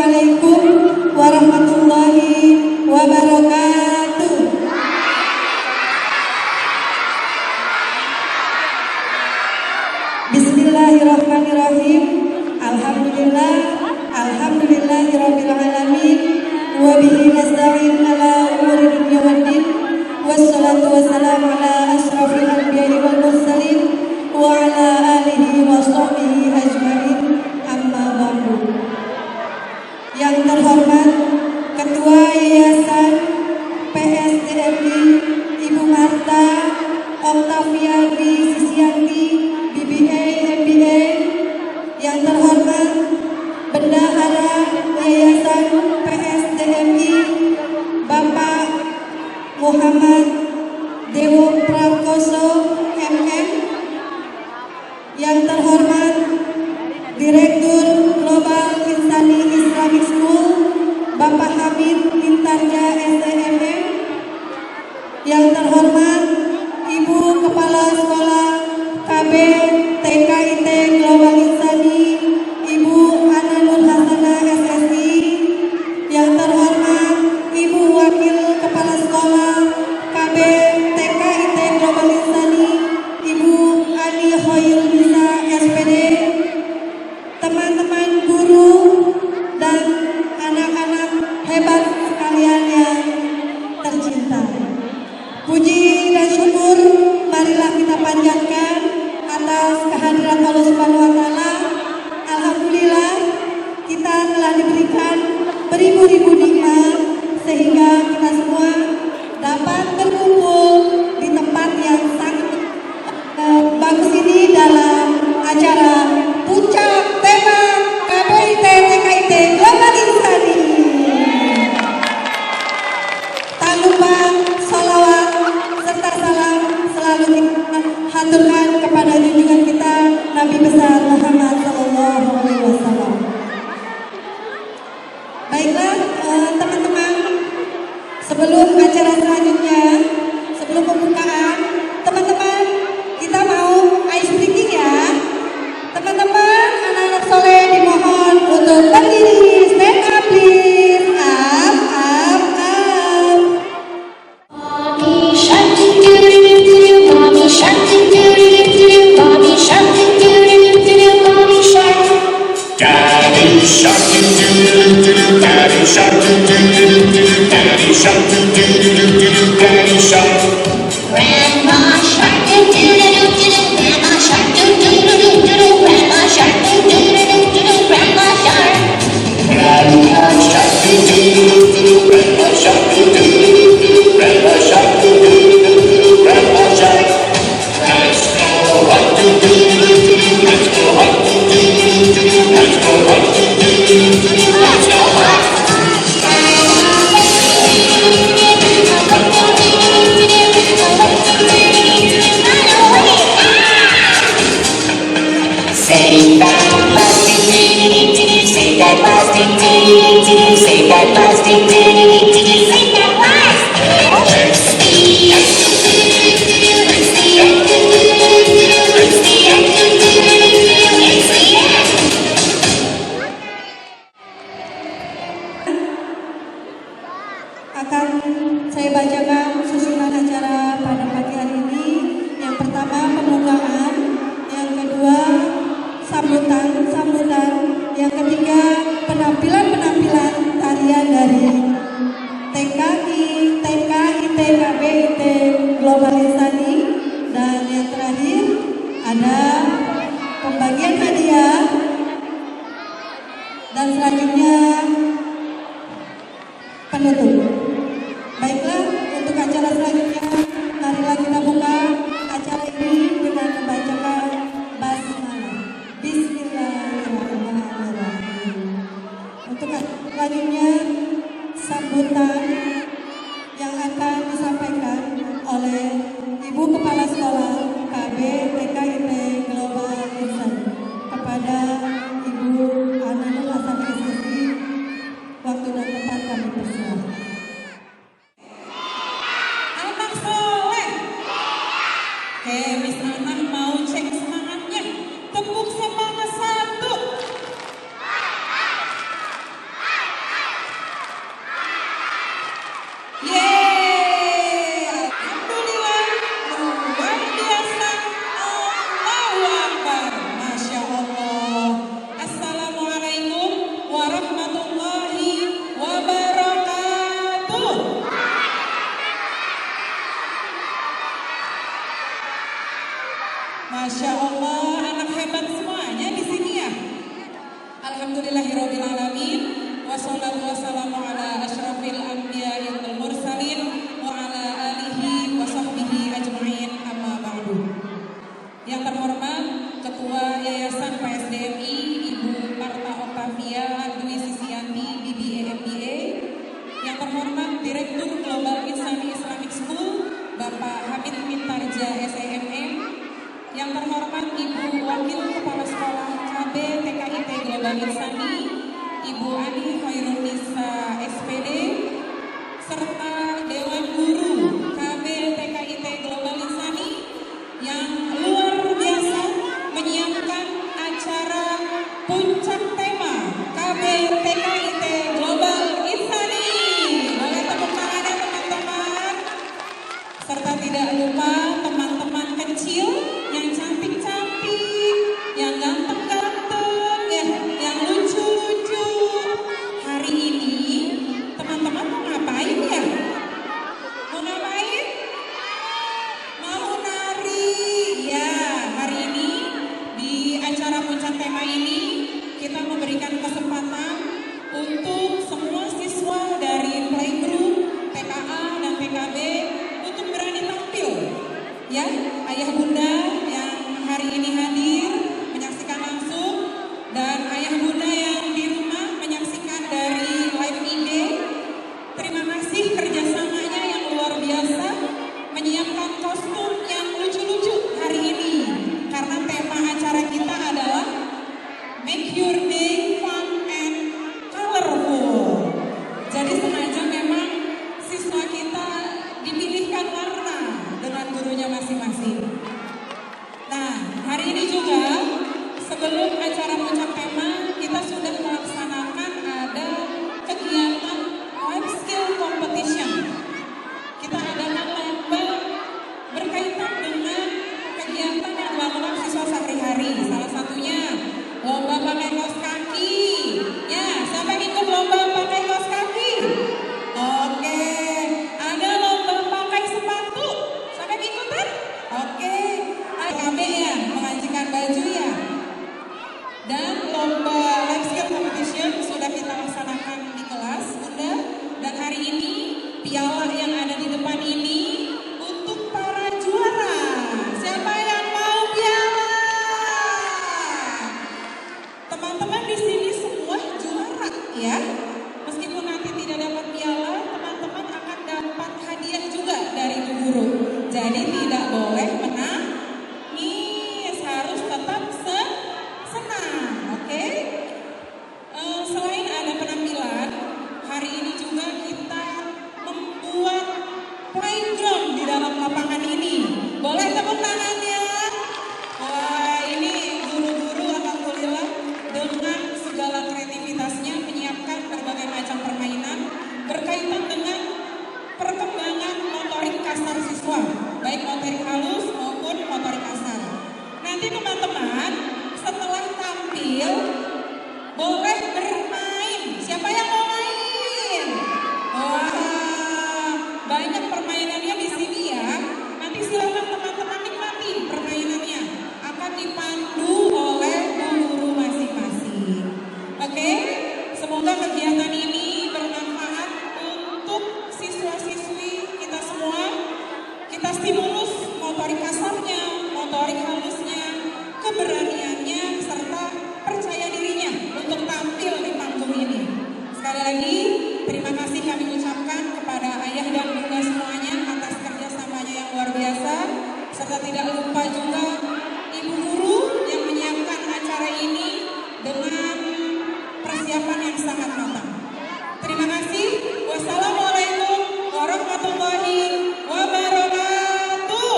Assalamualaikum warahmatullahi wabarakatuh. Bismillahirrahmanirrahim. Alhamdulillahirabbil alamin. Wa bihi nasta'in ala umuri dunya waddin. Wassalatu wassalamu ala asyrafil anbiya'i wal mursalin wa ala alihi wa sahbihi ajmain. Amma ba'du. Yang terhormat Ketua Yayasan PSDMI Ibu Marta Oktaviani Sisianti BBA MBA, yang terhormat Bendahara Yayasan PSDMI Bapak Muhammad Dewo Prakoso MM, yang terhormat Direktur Global Insani Islamic School Bapak Hamid Intanja STMM, yang terhormat Ibu Kepala Sekolah KB TKIT Global Insani Ibu Ana Nur Hasanah SSI, yang terhormat Ibu Wakil Kepala Sekolah KB TKIT Global Insani Ibu Ani Khoyul Nisa SPD, teman-teman guru dan anak-anak hebat sekalian yang tercinta. Puji dan syukur marilah kita panjatkan atas kehadiran Allah Subhanahu wa taala. Alhamdulillah kita telah diberikan beribu-ribu nikmat sehingga kita semua dapat berkumpul di tempat yang sangat bagus ini dalam acara puncak tema KBIT TKIT Global Insani. Tak lupa sholawat serta salam selalu kita haturkan kepada junjungan kita Nabi besar Muhammad SAW. Baiklah teman-teman, sebelum acara selanjutnya, sebelum pembukaan, teman-teman kita mau ice breaking ya. Teman-teman anak-anak soleh dimohon untuk berdiri, stand up please, up. Mommy shark doo-doo-doo-doo, mommy shark doo-doo-doo-doo, mommy shark doo-doo-doo-doo, mommy shark. Daddy shark doo-doo-doo-doo, daddy shark doo-doo-doo-doo, daddy shark doo-doo-doo-doo, daddy shark. Grandma shark doo-doo-doo-doo, grandma shark doo-doo-doo-doo, grandma shark doo-doo-doo-doo, grandma shark. Grandpa shark doo-doo-doo-doo, grandpa shark doo-doo-doo-doo, grandpa shark doo-doo-doo-doo, grandpa shark. Let's go hot doo-doo-doo-doo, let's go hot doo-doo-doo-doo, let's go hot doo-doo-doo-doo, let's go hot. Say that plastic doo-doo-doo-doo, say that plastic doo-doo-doo-doo, say that plastic doo-doo-doo-doo, say that plastic. It's the end doo-doo-doo-doo, it's the end doo-doo-doo-doo, it's the end doo-doo-doo-doo, it's the end. Akan saya bacakan susunan acara pada pagi hari ini. Yang pertama pembukaan, yang kedua sambutan, yang ketiga penampilan tarian dari TKI, TKIT, KBIT Global Insani, dan yang terakhir ada pembagian hadiah, dan selanjutnya penutup. Baiklah, untuk acara selanjutnya marilah kita buka acara ini dengan membacakan basmalah. Bismillahirrahmanirrahim. Untuk acara selanjutnya sambutan yang akan disampaikan oleh Ibu Kepala Sekolah KB TKIT Global Insani kepada Ibu Ana Nur Hasanah SSI. Waktu dan tempat kami persilahkan. Anak soleh. Oke, Miss Ana mau cek semangatnya. Tepuk semangat satu. Direktur Global Insani Islamic School, Bapak Hamid Mintarja SEMM, yang terhormat Ibu Wakil Kepala Sekolah KB TKIT Global Insani, Ibu Ani Khairunisa SPD, serta Dewan Guru KB TKIT Global Insani yang luar biasa menyiapkan acara puncak tema KB TKIT Global Insani. Boleh tepuk tangannya teman-teman. Serta tidak lupa teman-teman kecil yang cantik-cantik, yang ganteng-ganteng, yang lucu-lucu. Hari ini teman-teman mau ngapain ya? Mau ngapain? Mau nari. Ya, hari ini di acara puncak tema ini kita memberikan kesempatan untuk semua siswa dari playgroup, TKA dan TKB untuk berani tampil. Ya, ayah bunda yang hari ini hadir menyaksikan langsung dan ayah bunda yang di rumah menyaksikan dari live IG. Terima kasih kerjasamanya yang luar biasa menyiapkan kostum yang lucu-lucu hari ini karena tema acara kita adalah Make Your Day Fun and Colorful. Jadi sengaja memang siswa kita dipilihkan warna dengan gurunya masing-masing. Nah, hari ini juga sebelum acara puncak tema kita sudah melaksanakan ada kegiatan life skill competition. Kita adakan lomba berkaitan dengan kegiatan yang dilakukan siswa sehari-hari. Salah satunya lomba pakai kaos kaki. Ya, siapa yang ikut lomba pakai kaos kaki? Oke, ada lomba pakai sepatu. Siapa yang ikutan? Oke, KB ya, mengajikan baju ya. Dan lomba life skill competition sudah kita laksanakan di kelas, Bunda. Dan hari ini piala yang ada di depan ini untuk para juara. Siapa yang mau piala? Teman-teman di sini semua juara ya. Meskipun nanti tidak dapat piala, teman-teman akan dapat hadiah juga dari Bu Guru. Jadi tidak boleh menangis, harus tetap senang, oke? Selain ada penampilan, hari ini juga kita membuat playground di dalam lapangan ini. Boleh tepuk tangannya? Wah, ini guru-guru alhamdulillah dengan segala kreativitasnya menyiapkan berbagai macam permainan berkaitan dengan perkembangan motorik kasar siswa, baik motorik halus maupun motorik kasar. Nanti teman-teman setelah tampil boleh bermain. Siapa yang mau main? Wah, banyak permainannya di sini ya. Nanti silakan teman-teman nikmati permainannya. Akan dipandu oleh guru masing-masing. Oke? Semoga kegiatan ini bermanfaat untuk siswa-siswi kita semua. Kita stimulus motorik kasarnya, motorik halusnya, keberaniannya, serta percaya dirinya untuk tampil di panggung ini. Sekali lagi, terima kasih kami ucapkan kepada ayah dan bunda semuanya atas kerjasamanya yang luar biasa, serta tidak lupa juga ibu guru yang menyiapkan acara ini dengan persiapan yang sangat matang. Terima kasih. Wassalamualaikum warahmatullahi wabarakatuh.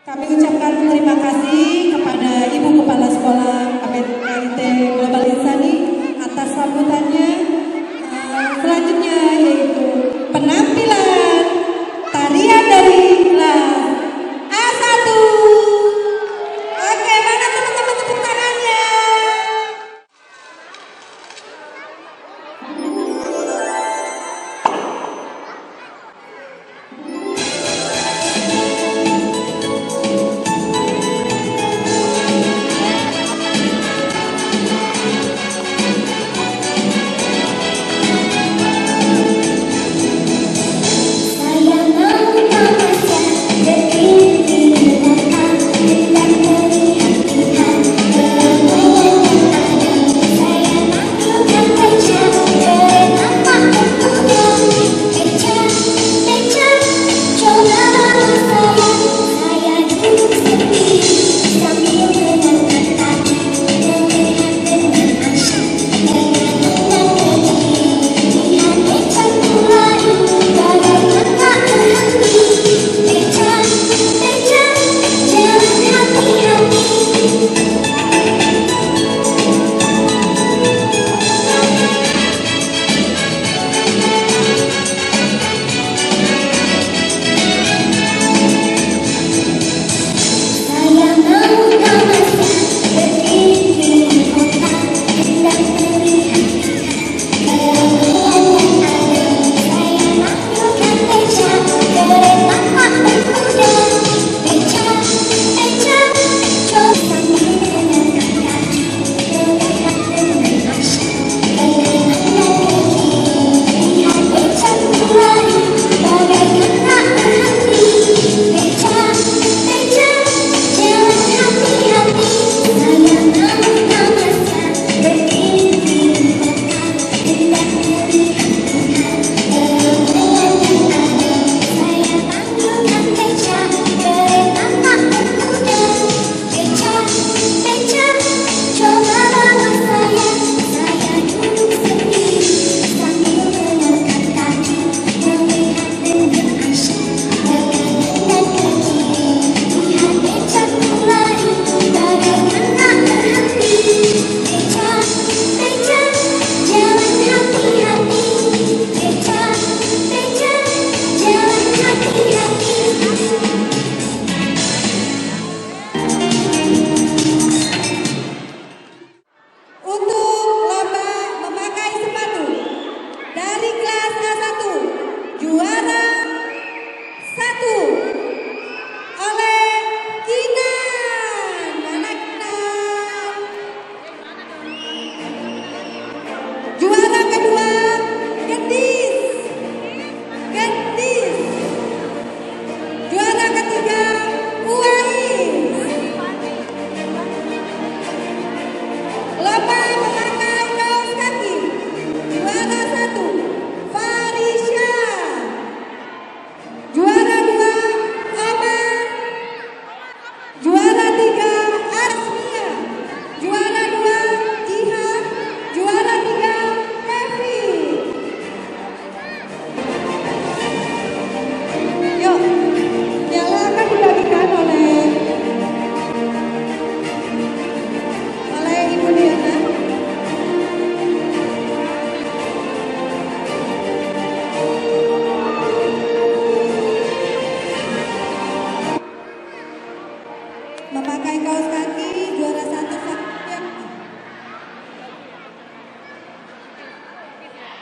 Kami ucapkan terima kasih kepada Ibu Kepala Sekolah KPTKIT Global Insani atas sambutannya. Selanjutnya yaitu penampilan tarian dari kelas A1. Oke, mana teman-teman tepuk tangannya?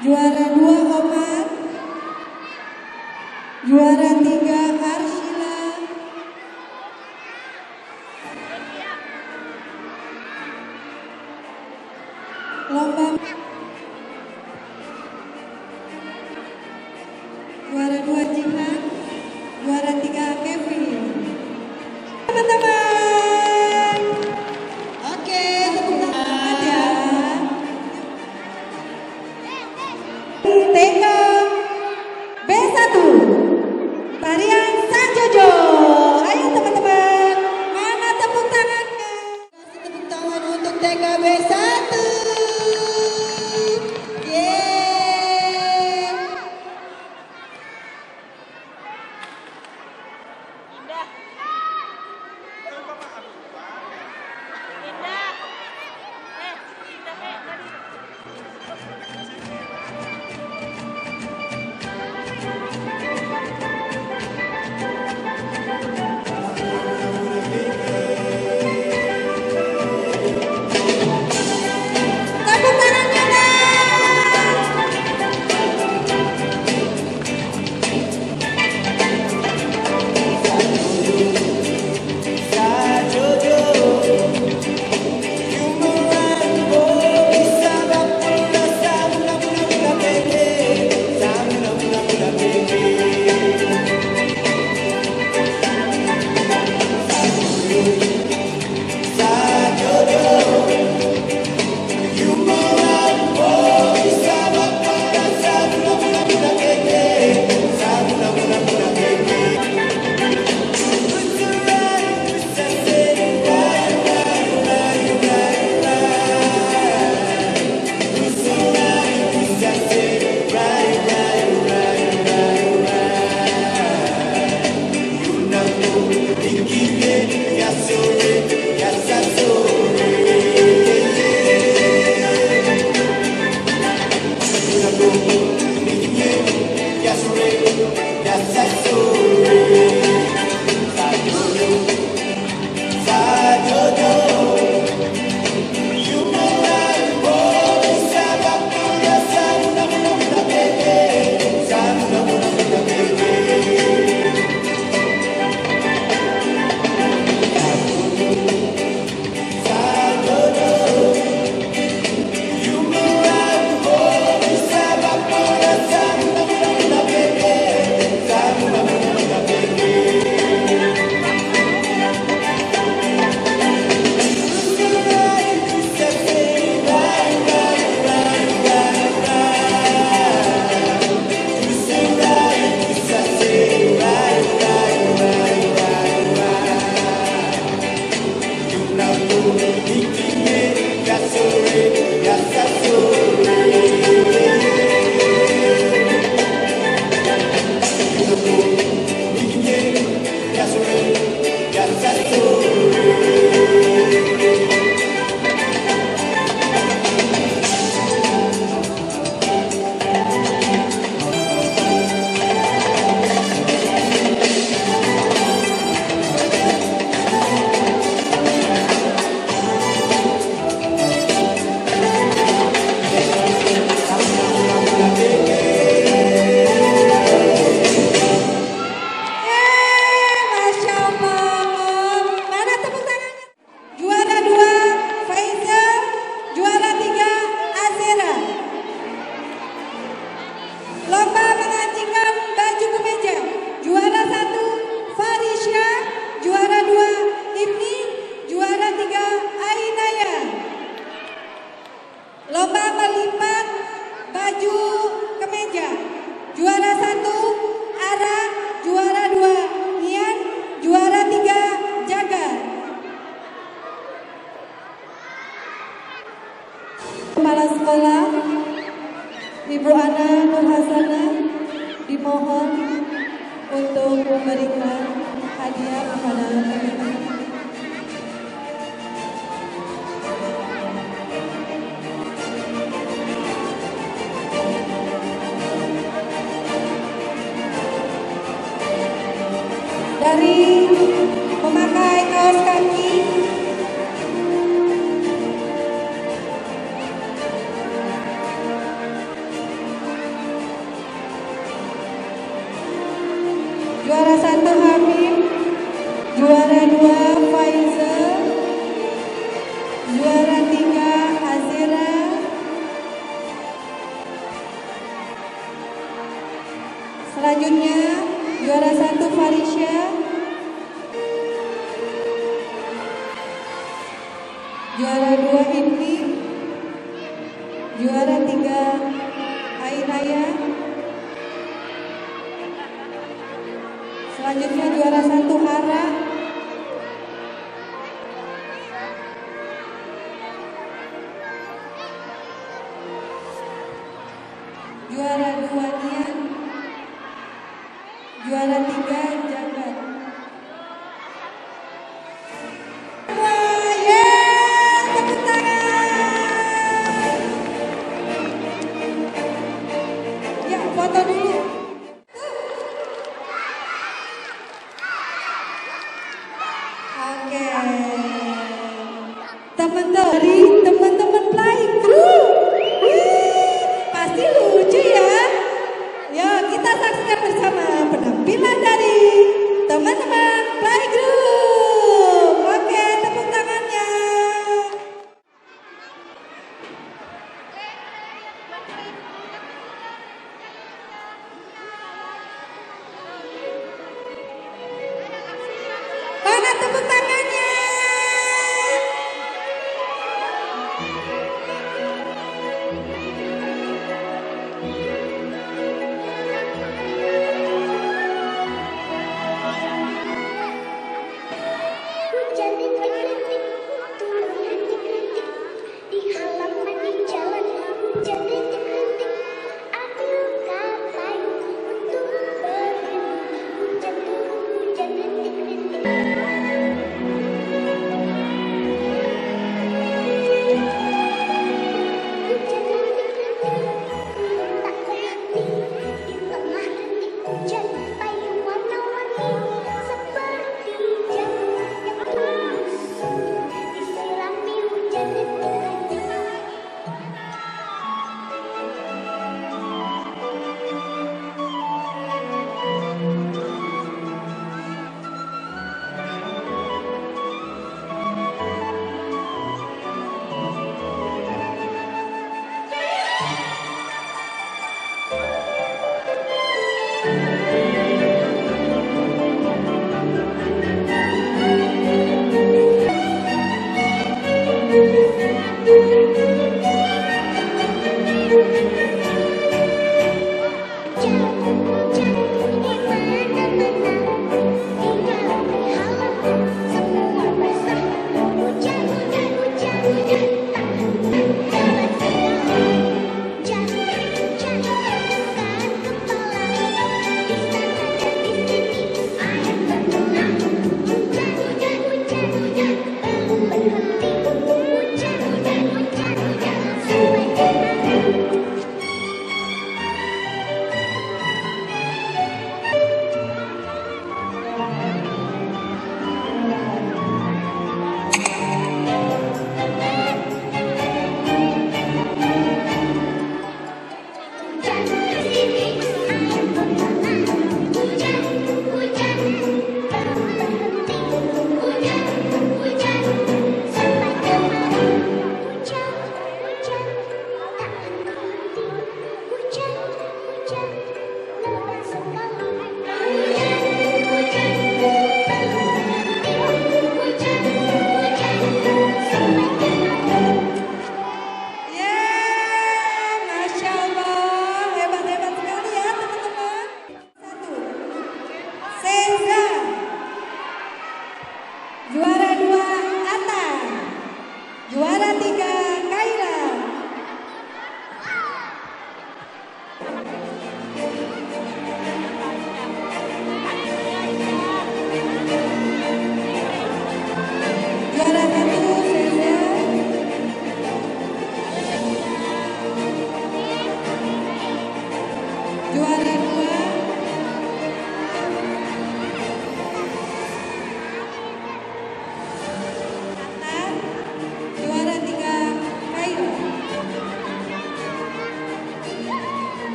Juara 2 Omar. Juara 3 Arshila. Lomba juara 2 Jihan. Juara 3 Kevin. Teman-teman. Oke, tepuk tangan ya. TK B1 Tarian Sanjojo. Ayo teman-teman, mana tepuk tangannya? Kasih tepuk tangan untuk TK B1. Yeay. Tepuk tangannya dong. Masya Allah. Mana tepuk tangannya? Juara 2 Faizal. Juara 3 Azera. Lomba mengancingkan baju kemeja. Juara 1 Farisha. Juara 2 Ibni. Juara 3 Ainaya. Lomba melipat baju kemeja. Juara 1 Ara. Juara 2 Ian. Juara 3 Jaga. Kepala sekolah Ibu Ana Nur Hasanah dimohon untuk memberikan hadiah kepada teman-teman. Dari memakai kaos kaki 1 Habib, juara 2 Faizal, juara 3 Azira, selanjutnya juara 1 Farisha, juara 2 Indi, juara 3 Ainaya, selanjutnya juara 1 Hara, juara 2 Nian, juara 3 Jagat. Wah, yeay, tepuk tangan. Ya, foto dulu. Oke. Teman-teman playgroup. Wih, pasti lucu ya. Yuk kita saksikan bersama penampilan dari teman-teman playgroup. Oke, tepuk tangannya.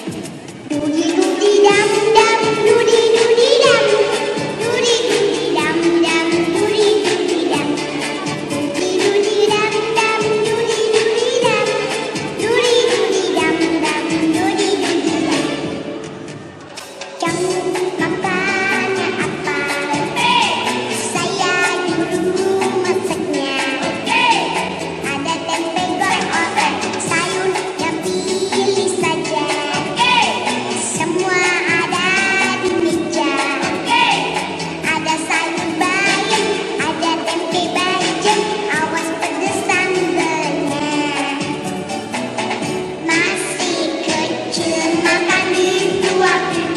Dudi dudi dam dam, dudi dudi dam, dudi dudi dam dam, dudi dudi dam, dudi dudi dam dam, dudi dudi dam, dudi dudi dam dam, dudi dudi dam. Kamu makannya apa? Saya dulu masaknya. Ada tempe goreng otak, sayurnya pilih saja. Semua ada di meja. Ada sayur bayam, ada tempe bacem, awas pedes sambelnya. Masih kecil makan disuapin,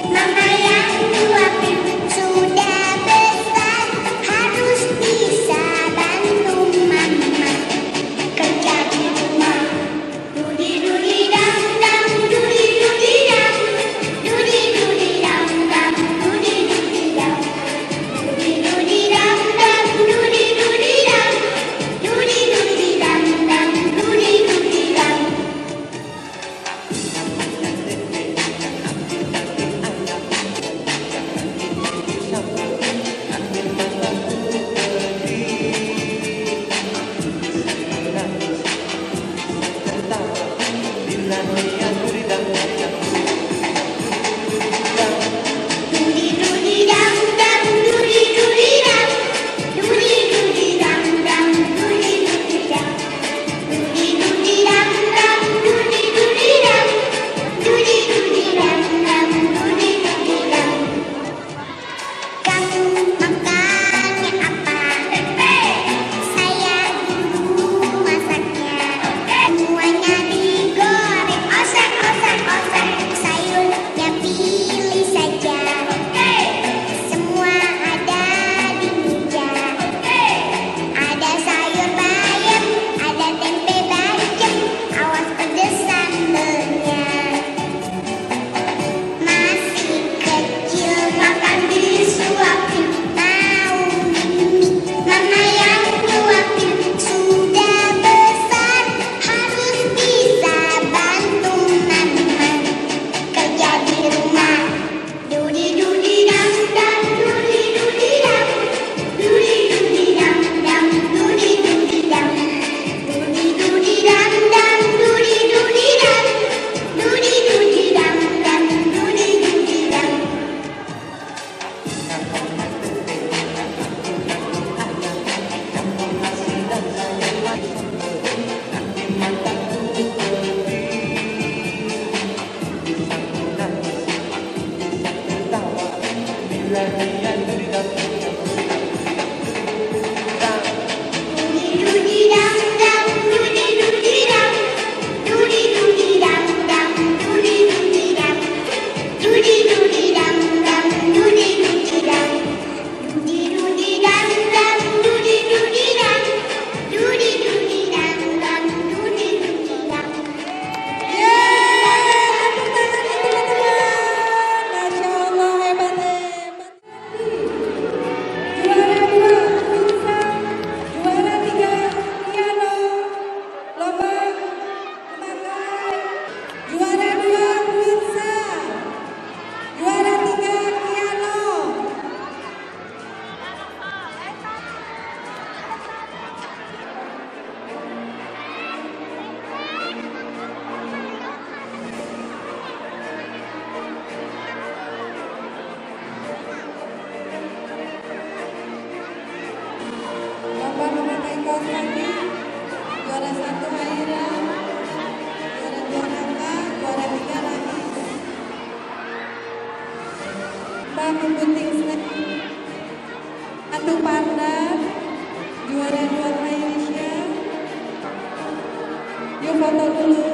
mama yang suapin. Sudah besar harus bisa bantu mama kerja di rumah. Dudi dudi dam dam, dudi dudi dam, dudi dudi dam dam, dudi dudi dam, dudi dudi dam dam, dudi dudi dam, dudi dudi dam dam, dudi dudi dam. Dudi dudi dam dam, dudi dudi dam, dudi dudi dam dam, dudi dudi dam, dudi dudi dam dam, dudi dudi dam, dudi dudi dam dam, dudi dudi dam. Kamu makannya apa? Saya dulu masaknya. Semuanya digoreng, osek osek osek, sayurnya pilih saja. Semua ada di meja. Ada sayur bayam, ada tempe bacem, awas pedes sambelnya. Masih kecil makan disuapin, mau mimi mama yang suapin. Sudah besar harus bisa bantu mama kerja di rumah. Dudi dudi dam dam, dudi dudi dam, dudi dudi dam dam, dudi dudi dam, dudi dudi dam dam, dudi dudi dam, dudi dudi dam dam, dudi dudi dam. Dudi dudi dam dam, dudi dudi dam, dudi dudi dam dam, dudi dudi dam, dudi dudi dam dam, dudi dudi dam, dudi dudi dam dam, dudi dudi dam, dudi dudi dam dam, dudi dudi dam. Yeay, tepuk tangan teman-teman. Masya Allah, hebat hebat. Juara 2 futsal, juara 3 piano, lomba memakai. Juara 2 futsal, juara 3 piano. Lomba memakai kaos kaki, juara 1 Aira, juara 2 Nata, juara 3 lagi. Lomba memgunting snack, Atu Panda, juara 2 Airisha. Yuk foto dulu.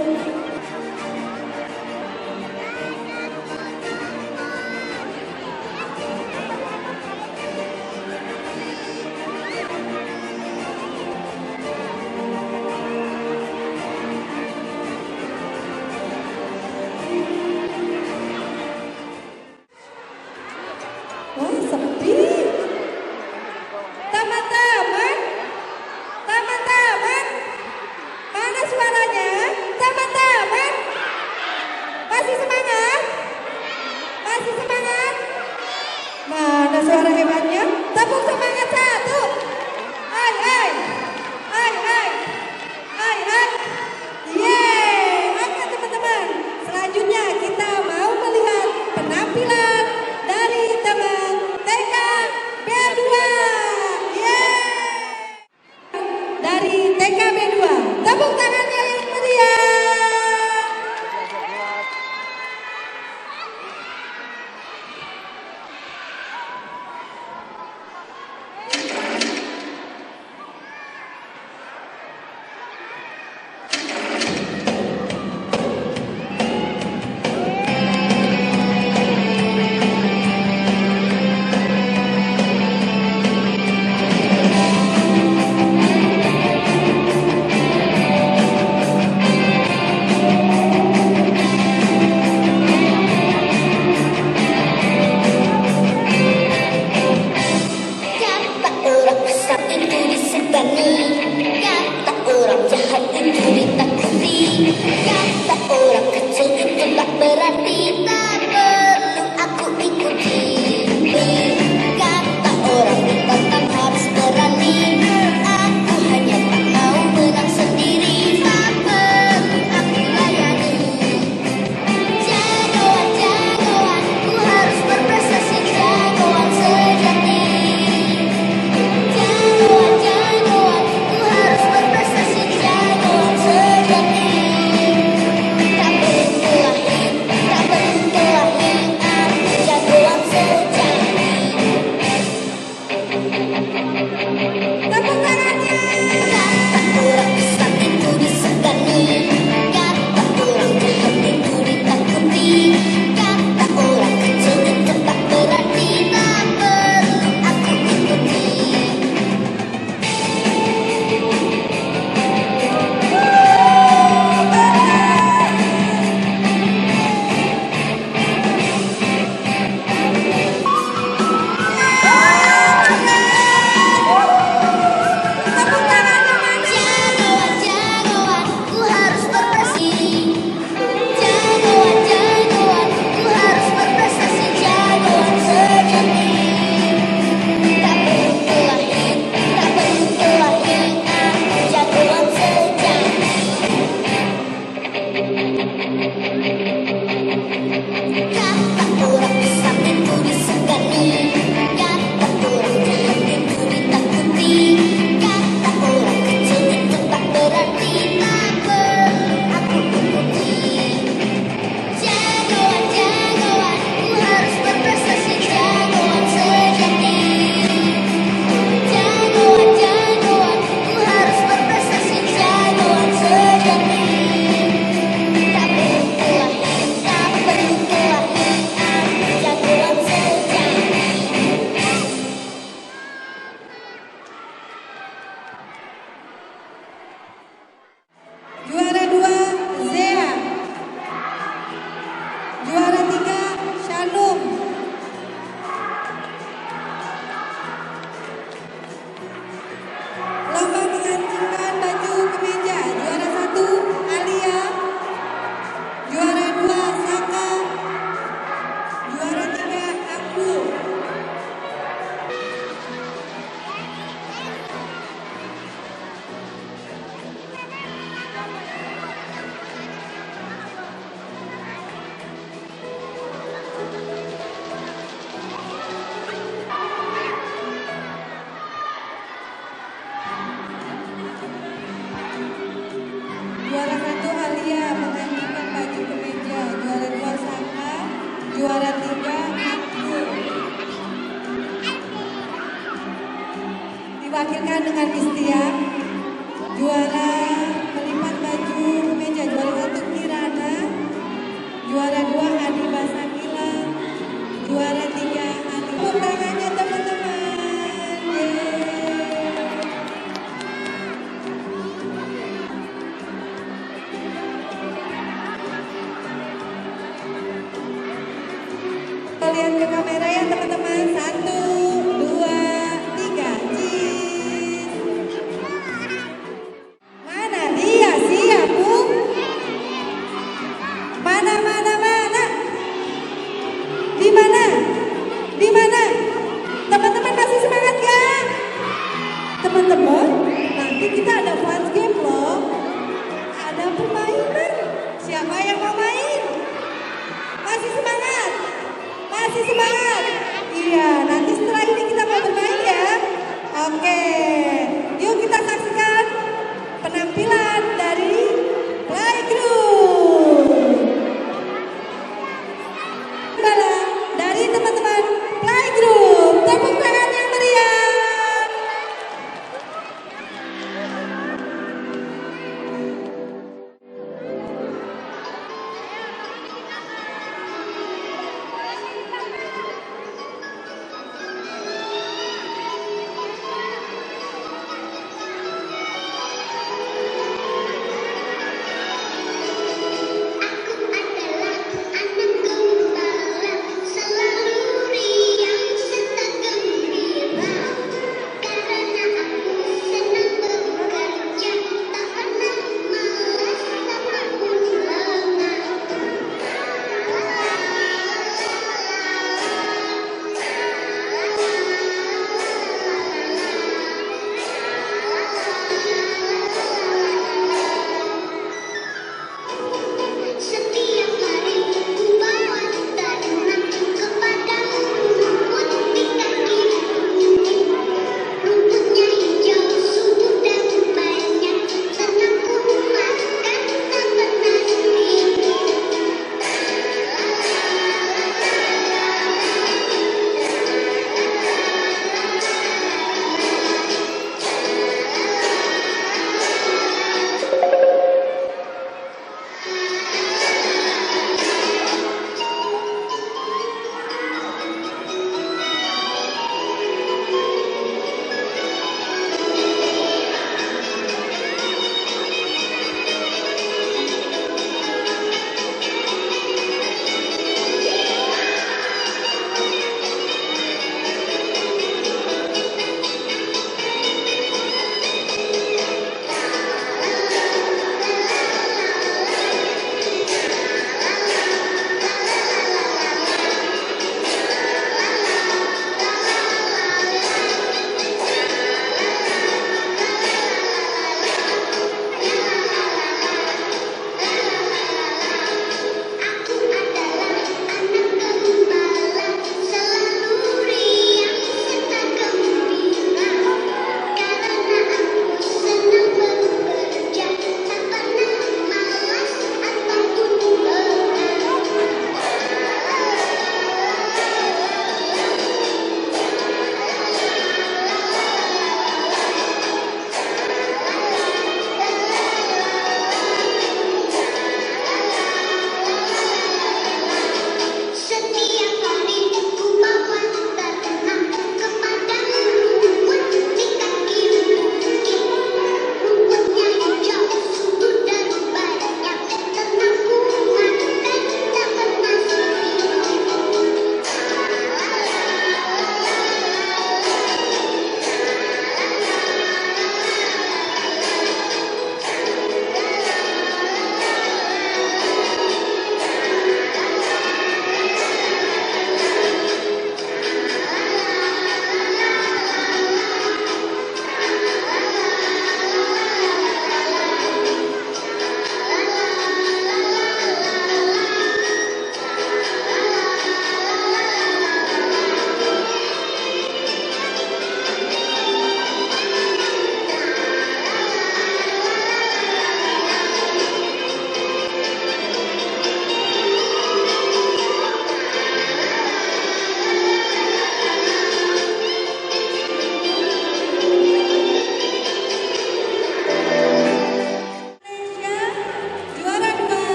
Wah, sepi. Teman-teman, teman-teman, mana suaranya? Teman diwakilkan dengan Istia. Juara melipat baju kemeja, juara 1 Kirana, juara 2 Adi Basakila, juara 3 Ali. Tepuk tangannya teman-teman. Yeay. Lihat ke kamera ya teman-teman. 1, 2, 3. Cheese. Mana dia? Siap, Bu? Mana? Di mana? Di mana? Teman-teman masih semangat gak? Teman-teman, nanti kita ada fun game loh. Ada permainan. Siapa yang mau main? Masih semangat? Masih semangat? Iya, nanti setelah ini kita mau bermain ya. Oke, yuk kita saksikan penampilan dari Playgroup. Dari teman-teman Playgroup, tepuk tangan yang meriah.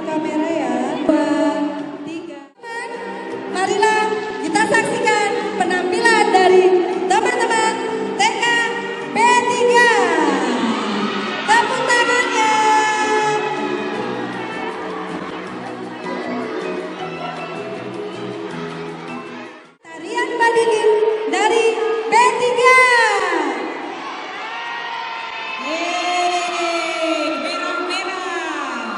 kamera ya. 2, 3. Marilah kita saksikan penampilan dari teman-teman TK B3. Tepuk tangannya. Tarian Badingin dari B3. Yeay, merah-merah.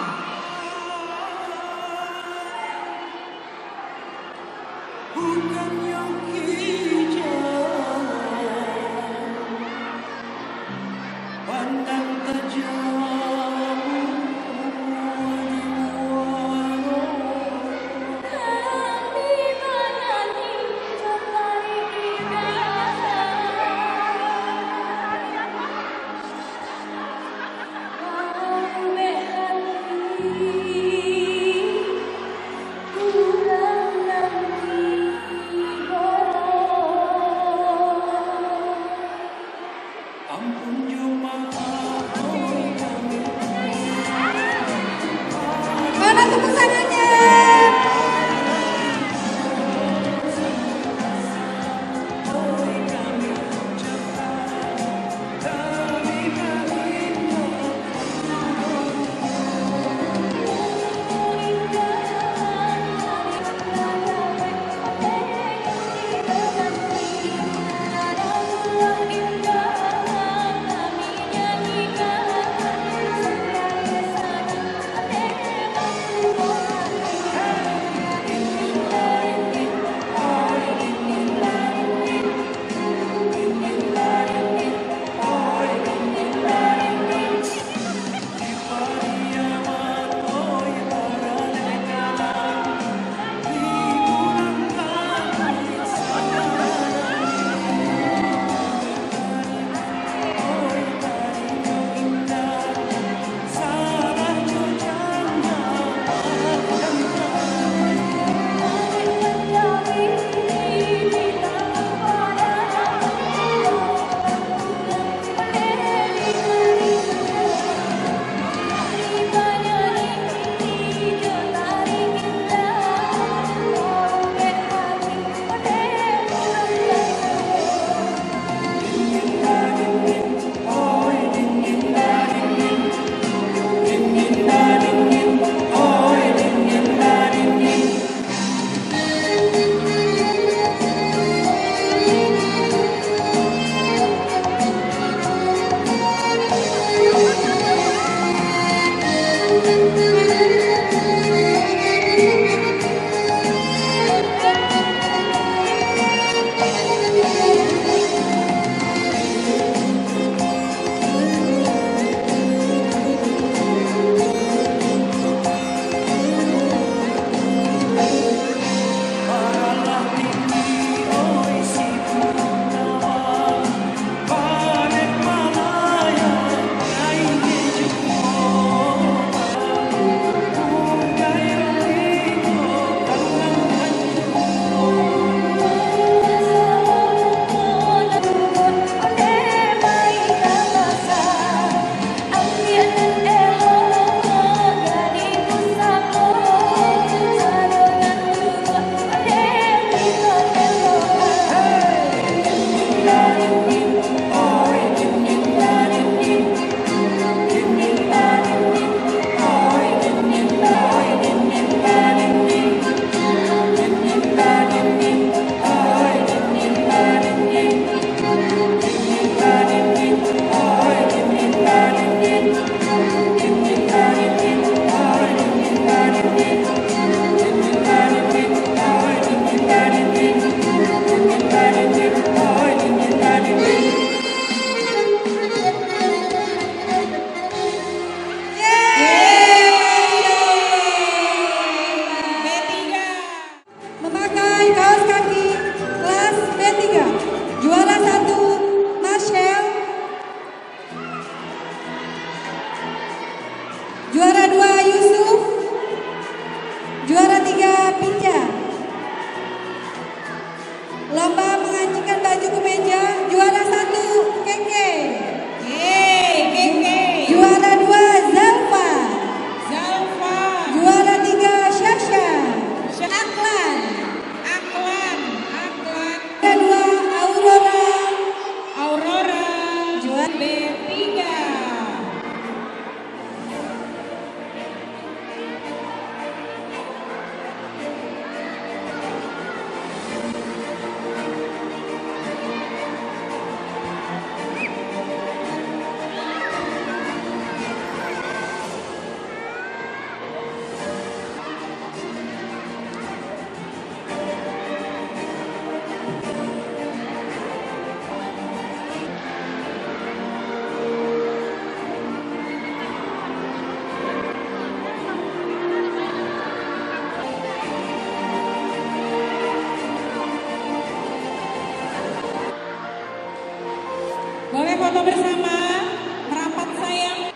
foto bersama, merapat sayang.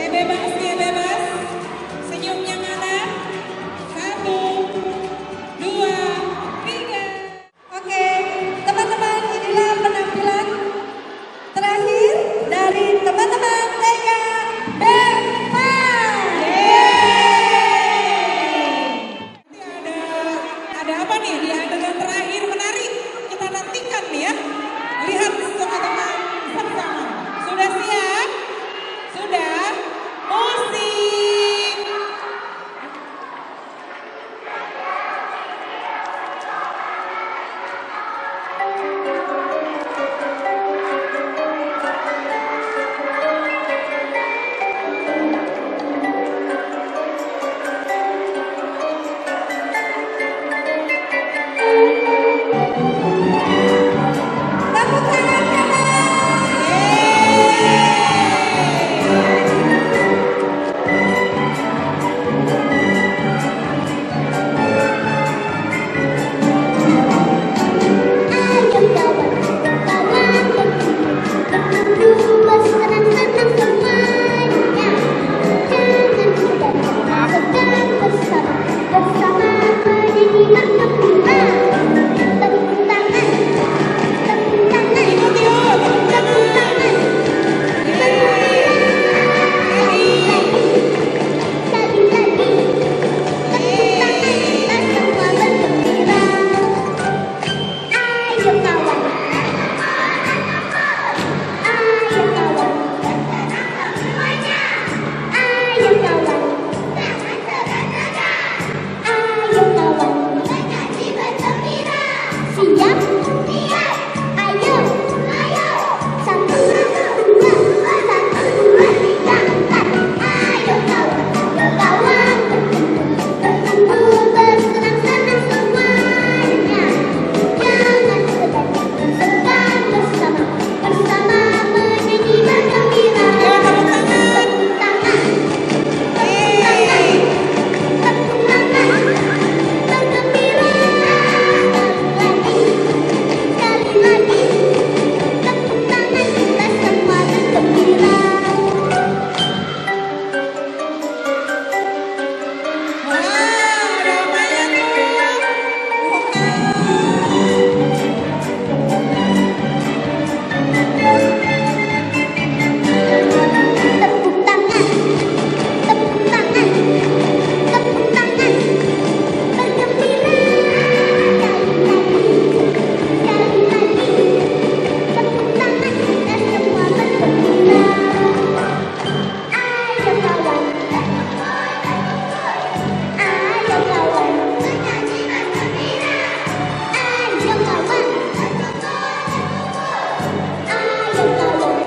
Bebas, bebas. Senyumnya mana? 1, 2, 3. Oke, teman-teman, inilah penampilan terakhir dari teman-teman TK BEPA. Ada apa nih di adegan terakhir menarik? Kita nantikan nih ya. Lihat teman-teman bersama. Sudah siap? Sudah? Musik. Tepuk tangan kanan. Ayo kawan, kawan berburu bersenang-senang semuanya. Jangan mudah sedang bersama menyanyi bergembira. Tepuk tangan, tepuk tangan, Ikut yuk, tepuk tepuk tangan. tangan. Sekali lagi, tepuk tangan kita semua bergembira. Ayo kawan, ayo kawan, ayo kawan, ayo kawan, menyanyi bergembira. Siap? Siap. Ayo, ayo. 1, 2, 1, 2, 3, 4. Ayo kawan, kawan berkumpul bersenang-senang semuanya. Jangan sedang bersama menyanyi bergembira. Ya, tepuk tangan. Tepuk tangan, tepuk tangan, bergembira. Sekali lagi, tepuk tangan kita semua bergembira. Wah, ada apanya tuh? Tepuk tangan, tepuk tangan, tepuk tangan, bergembira. Sekali lagi, tepuk tangan kita semua bergembira. Ayo kawan, ayo kawan, menyanyi bergembira. Ayo kawan, ayo kawan.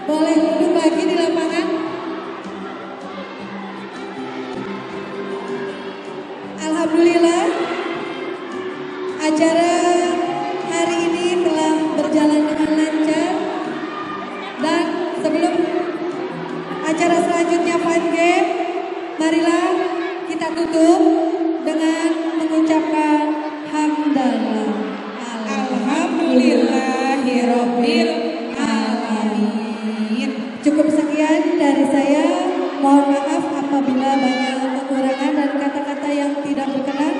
Boleh duduk lagi di lapangan. Alhamdulillah, acara hari ini telah berjalan dengan lancar. Dan sebelum acara selanjutnya Fun Game, marilah kita tutup dengan mengucapkan hamdalah. Alhamdulillahirabbil alamin. Cukup sekian dari saya. Mohon maaf apabila banyak kekurangan dan kata-kata yang tidak berkenan.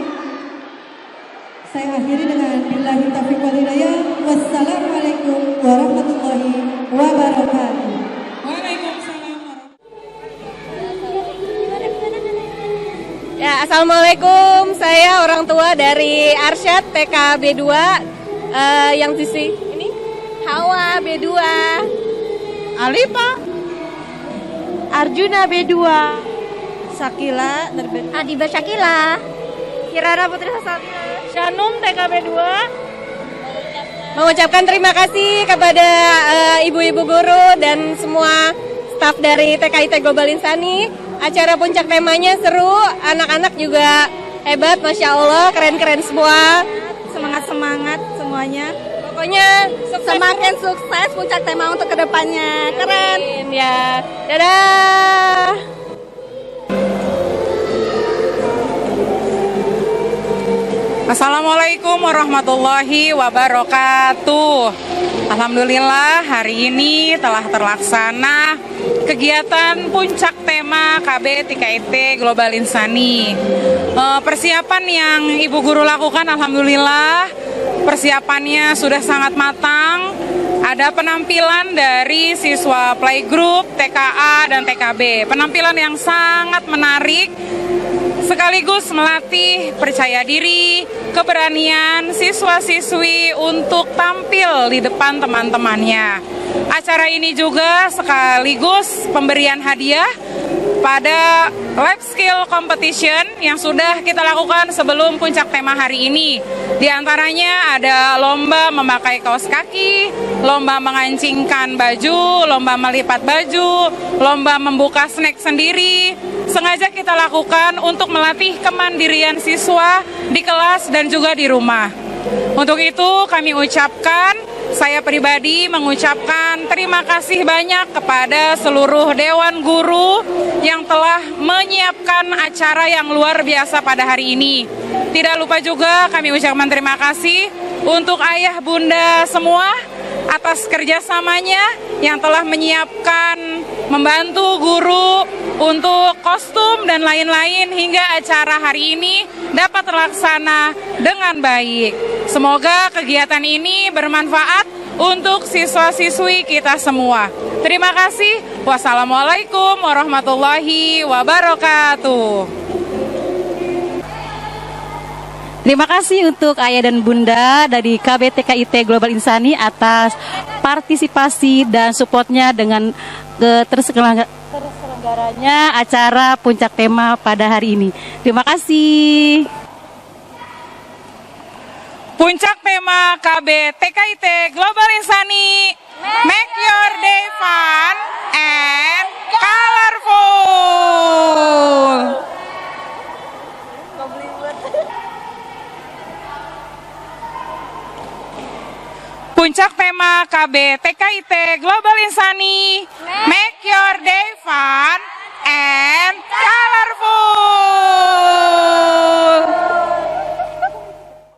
Saya akhiri dengan billahi taufiq wal hidayah. Wassalamualaikum warahmatullahi wabarakatuh. Waalaikumsalam warahmatullahi. Ya, assalamualaikum. Saya orang tua dari Arsyad TK B2 yang sisi ini Hawa B2, Alifa, Arjuna B2, Sakila, Adiba Syakila, Kirara Putri Hasalina, Shanum TK B2. Mengucapkan terima kasih kepada ibu-ibu guru dan semua staf dari TKIT Global Insani. Acara puncak temanya seru, anak-anak juga hebat, Masya Allah, keren-keren semua. Semangat-semangat semuanya. Pokoknya Semakin sukses puncak tema untuk kedepannya. Keren. ya. Dadah. Assalamualaikum warahmatullahi wabarakatuh. Alhamdulillah hari ini telah terlaksana kegiatan puncak tema KB TKIT Global Insani. Persiapan yang Ibu Guru lakukan alhamdulillah persiapannya sudah sangat matang. Ada penampilan dari siswa playgroup, TKA, dan TKB. Penampilan yang sangat menarik sekaligus melatih percaya diri, keberanian siswa-siswi untuk tampil di depan teman-temannya. Acara ini juga sekaligus pemberian hadiah pada life skill competition yang sudah kita lakukan sebelum puncak tema hari ini. Di antaranya ada lomba memakai kaos kaki, lomba mengancingkan baju, lomba melipat baju, lomba membuka snack sendiri. Sengaja kita lakukan untuk melatih kemandirian siswa di kelas dan juga di rumah. Untuk itu kami ucapkan, saya pribadi mengucapkan terima kasih banyak kepada seluruh Dewan Guru yang telah menyiapkan acara yang luar biasa pada hari ini. Tidak lupa juga kami ucapkan terima kasih untuk ayah bunda semua atas kerjasamanya yang telah menyiapkan, membantu guru untuk kostum dan lain-lain hingga acara hari ini dapat terlaksana dengan baik. Semoga kegiatan ini bermanfaat untuk siswa-siswi kita semua. Terima kasih. Wassalamualaikum warahmatullahi wabarakatuh. Terima kasih untuk ayah dan bunda dari KBTKIT Global Insani atas partisipasi dan supportnya dengan terselenggaranya acara puncak tema pada hari ini. Terima kasih. Puncak tema KBTKIT Global Insani, make your day fun and colorful. Puncak tema KB TKIT Global Insani, make your day fun and colorful.